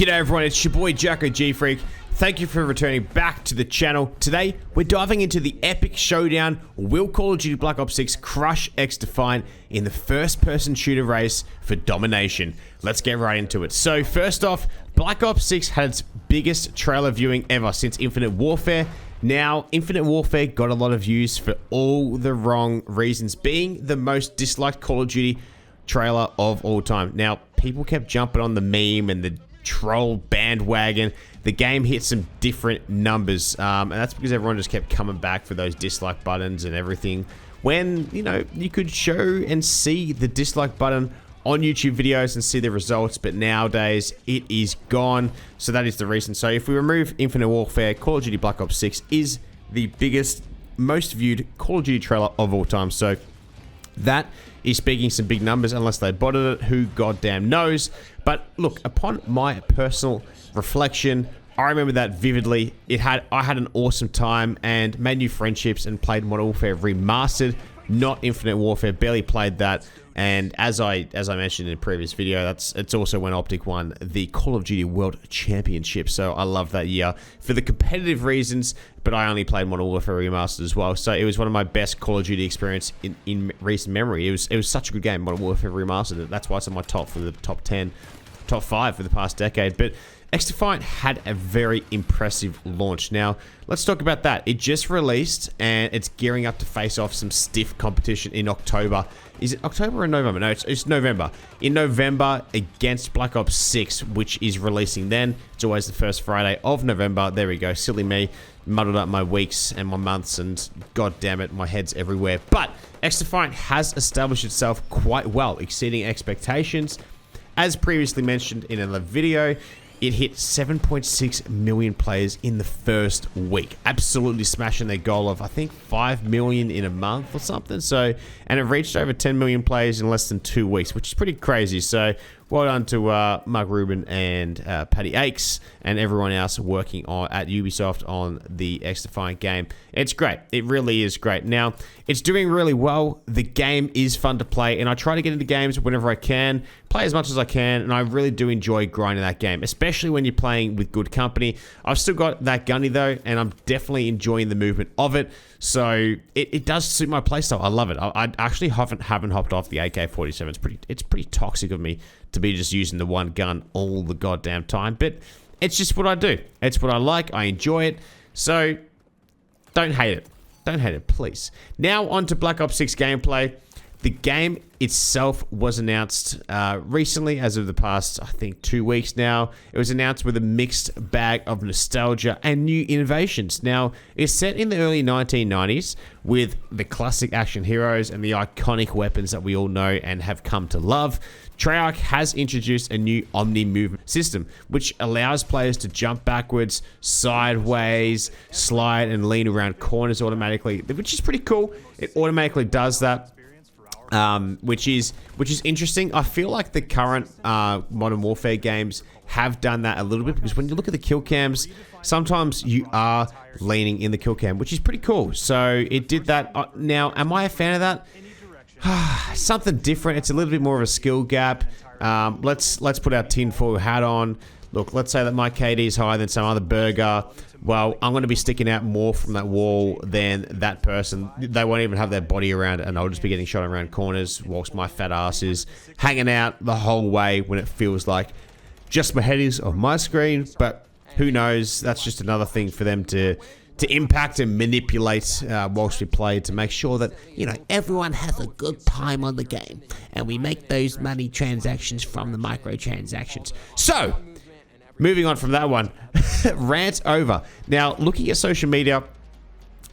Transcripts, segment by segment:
G'day everyone, it's your boy Jacko G Freak. Thank you for returning back to the channel. Today, we're diving into the epic showdown. Will Call of Duty Black Ops 6 crush XDefiant in the first-person shooter race for domination? Let's get right into it. So first off, Black Ops 6 had its biggest trailer viewing ever since Infinite Warfare. Now, Infinite Warfare got a lot of views for all the wrong reasons, being the most disliked Call of Duty trailer of all time. Now, people kept jumping on the meme and the troll bandwagon. The game hit some different numbers, and that's because everyone just kept coming back for those dislike buttons and everything, when, you know, you could show and see the dislike button on YouTube videos and see the results, but nowadays it is gone. So that is the reason. So if we remove Infinite Warfare, Call of Duty Black Ops 6 is the biggest, most viewed Call of Duty trailer of all time. So that is speaking some big numbers, unless they botted it, who goddamn knows. But look, upon my personal reflection, I remember that vividly. I had an awesome time and made new friendships and played Modern Warfare Remastered, not Infinite Warfare. Barely played that. And as I mentioned in a previous video, it's also when Optic won the Call of Duty World Championship. So I love that year for the competitive reasons, but I only played Modern Warfare Remastered as well. So it was one of my best Call of Duty experience in recent memory. It was such a good game, Modern Warfare Remastered. That's why it's on my top for the top 10, top 5 for the past decade. But XDefiant had a very impressive launch. Now, let's talk about that. It just released, and it's gearing up to face off some stiff competition in October. Is it October or November? No, it's November. In November, against Black Ops 6, which is releasing then. It's always the first Friday of November. There we go. Silly me. Muddled up my weeks and my months, and god damn it, my head's everywhere. But XDefiant has established itself quite well, exceeding expectations. As previously mentioned in another video, it hit 7.6 million players in the first week. Absolutely smashing their goal of, I think, 5 million in a month or something. So, and it reached over 10 million players in less than 2 weeks, which is pretty crazy. So, well done to Mark Rubin and Paddy Akes and everyone else working at Ubisoft on the XDefiant game. It's great. It really is great. Now, it's doing really well. The game is fun to play, and I try to get into games whenever I can, play as much as I can, and I really do enjoy grinding that game, especially when you're playing with good company. I've still got that gunny though, and I'm definitely enjoying the movement of it. So it does suit my playstyle. I love it. I actually haven't hopped off the AK-47. It's pretty toxic of me to be just using the one gun all the goddamn time, but it's just what I do. It's what I like. I enjoy it. So don't hate it. Don't hate it, please. Now on to Black Ops 6 gameplay. The game itself was announced recently, as of the past, I think, 2 weeks now. It was announced with a mixed bag of nostalgia and new innovations. Now, it's set in the early 1990s with the classic action heroes and the iconic weapons that we all know and have come to love. Treyarch has introduced a new Omni movement system, which allows players to jump backwards, sideways, slide, and lean around corners automatically, which is pretty cool. It automatically does that. Which is interesting. I feel like the current Modern Warfare games have done that a little bit, because when you look at the kill cams, sometimes you are leaning in the kill cam, which is pretty cool. So it did that. Now, am I a fan of that? Something different. It's a little bit more of a skill gap. Let's put our tinfoil hat on. Look, let's say that my KD is higher than some other burger. Well, I'm going to be sticking out more from that wall than that person. They won't even have their body around it, and I'll just be getting shot around corners whilst my fat ass is hanging out the whole way when it feels like just my head is on my screen. But who knows? That's just another thing for them to impact and manipulate whilst we play, to make sure that, you know, everyone has a good time on the game, and we make those money transactions from the microtransactions. So, moving on from that one, rant over. Now, looking at social media,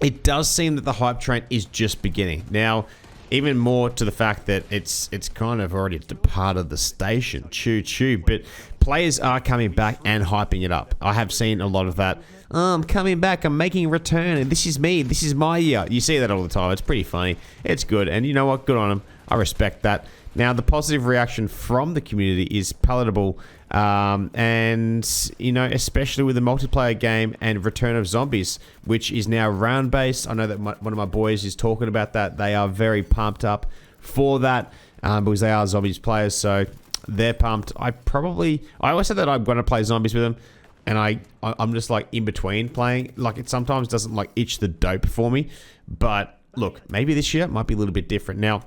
it does seem that the hype train is just beginning. Now, even more to the fact that it's kind of already departed the station, choo-choo, but players are coming back and hyping it up. I have seen a lot of that. I'm coming back, I'm making a return, and this is me, this is my year. You see that all the time. It's pretty funny. It's good, and you know what? Good on them. I respect that. Now, the positive reaction from the community is palatable, and, you know, especially with the multiplayer game and Return of Zombies, which is now round-based. I know that one of my boys is talking about that. They are very pumped up for that, because they are Zombies players, so They're pumped. I always said that I'm going to play zombies with them, and I'm just like in between playing. Like it sometimes doesn't like itch the dope for me, but look, maybe this year might be a little bit different. Now,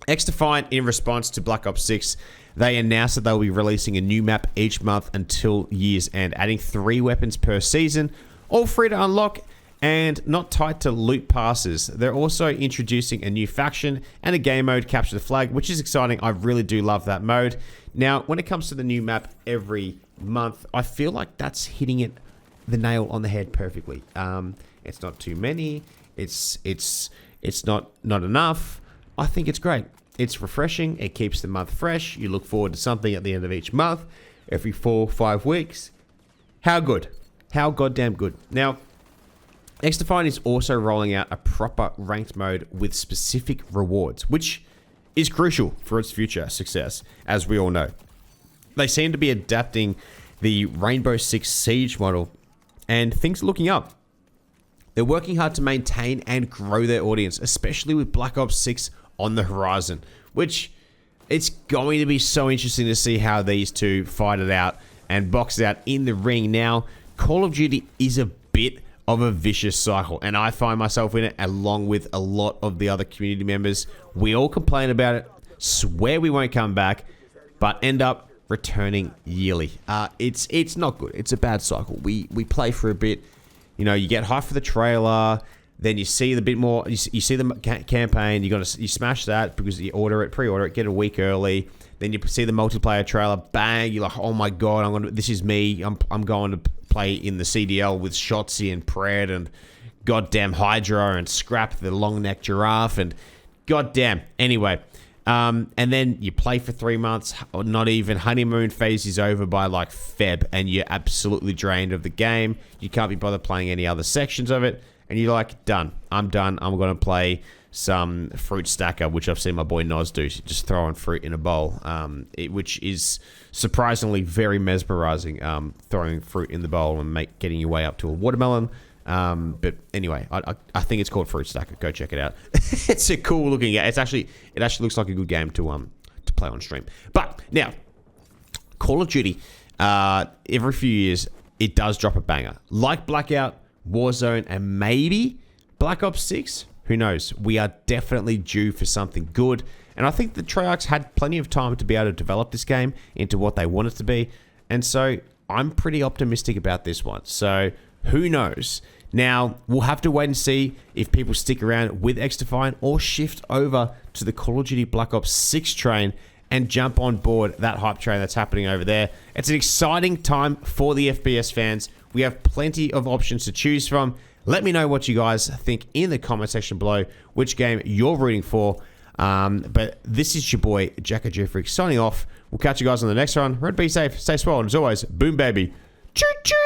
XDefiant, in response to Black Ops 6, they announced that they'll be releasing a new map each month until year's end, adding 3 weapons per season, all free to unlock and not tied to loot passes. They're also introducing a new faction and a game mode, Capture the Flag, which is exciting. I really do love that mode. Now, when it comes to the new map every month, I feel like that's hitting the nail on the head perfectly. It's not too many. It's not enough. I think it's great. It's refreshing. It keeps the month fresh. You look forward to something at the end of each month, every 4 or 5 weeks. How good? How goddamn good. Now, XDefiant is also rolling out a proper ranked mode with specific rewards, which is crucial for its future success, as we all know. They seem to be adapting the Rainbow Six Siege model, and things are looking up. They're working hard to maintain and grow their audience, especially with Black Ops 6 on the horizon, which it's going to be so interesting to see how these two fight it out and box it out in the ring. Now, Call of Duty is a bit of a vicious cycle, and I find myself in it along with a lot of the other community members. We all complain about it, swear we won't come back, but end up returning yearly. It's not good. It's a bad cycle. We play for a bit, you know, you get hyped for the trailer, then you see the bit more, you see the campaign, you smash that because you pre-order it, get a week early. Then you see the multiplayer trailer, bang, you're like, oh my god, this is me. I'm going to play in the CDL with Shotzi and Pred and goddamn Hydra and Scrap, the long neck giraffe, and goddamn. Anyway, and then you play for 3 months, or not even. Honeymoon phase is over by like Feb, and you're absolutely drained of the game. You can't be bothered playing any other sections of it, and you're like, done. I'm done. I'm going to play some fruit stacker, which I've seen my boy Noz do, just throwing fruit in a bowl, which is surprisingly very mesmerizing, throwing fruit in the bowl and getting your way up to a watermelon. But anyway, I think it's called Fruit Stacker. Go check it out. It's a cool looking game. It actually looks like a good game to play on stream. But now, Call of Duty, every few years, it does drop a banger. Like Blackout, Warzone, and maybe Black Ops 6. Who knows? We are definitely due for something good. And I think the Treyarchs had plenty of time to be able to develop this game into what they want it to be. And so I'm pretty optimistic about this one. So who knows? Now, we'll have to wait and see if people stick around with XDefiant or shift over to the Call of Duty Black Ops 6 train and jump on board that hype train that's happening over there. It's an exciting time for the FPS fans. We have plenty of options to choose from. Let me know what you guys think in the comment section below, which game you're rooting for. But this is your boy, Jacko Jeffrey, signing off. We'll catch you guys on the next one. Remember, be safe, stay swell, and as always, boom, baby. Choo-choo!